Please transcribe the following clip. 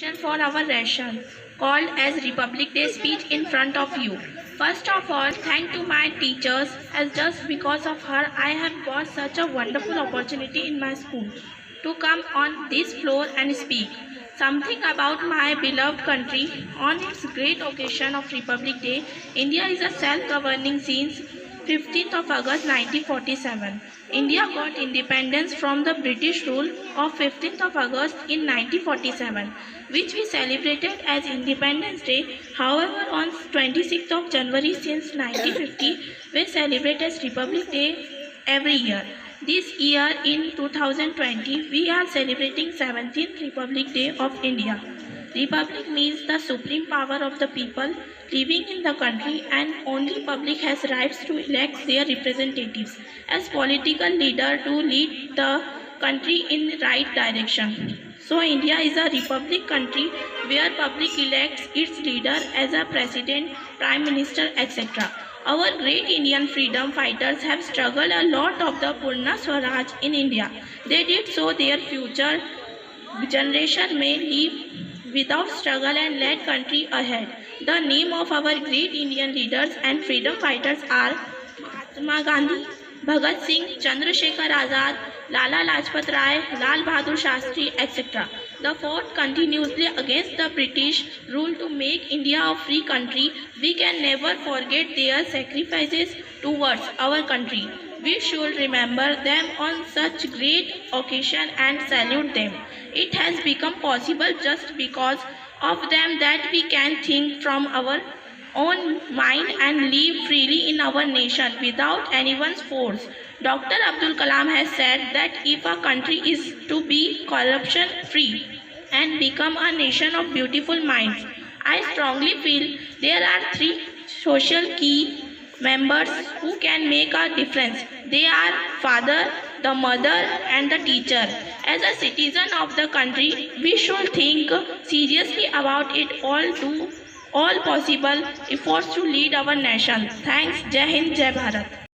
For our ration, called as Republic Day speech in front of you. First of all, thank to my teachers, as just because of her I have got such a wonderful opportunity in my school to come on this floor and speak something about my beloved country on its great occasion of Republic Day. India is a self-governing since 15th of August 1947. India got independence from the British rule of 15th of August in 1947, which we celebrated as Independence Day. However, on 26th of January since 1950, we celebrate as Republic Day every year. This year in 2020, we are celebrating 17th Republic Day of India. Republic means the supreme power of the people living in the country, and only public has rights to elect their representatives as political leader to lead the country in the right direction. So India is a republic country where public elects its leader as a president, prime minister, etc. Our great Indian freedom fighters have struggled a lot of the Purna Swaraj in India. They did so their future generation may live without struggle and led country ahead. The name of our great Indian leaders and freedom fighters are Mahatma Gandhi, Bhagat Singh, Chandrasekhar Azad, Lala Lajpat Rai, Lal Bahadur Shastri, etc. They fought continuously against the British rule to make India a free country. We can never forget their sacrifices towards our country. We should remember them on such great occasion and salute them. It has become possible just because of them that we can think from our own mind and live freely in our nation without anyone's force. Dr. Abdul Kalam has said that if a country is to be corruption free and become a nation of beautiful minds, I strongly feel there are three social key members who can make a difference. They are father, the mother and the teacher. As a citizen of the country, we should think seriously about it all, do all possible efforts to lead our nation. Thanks. Jai Hind, Jai Bharat.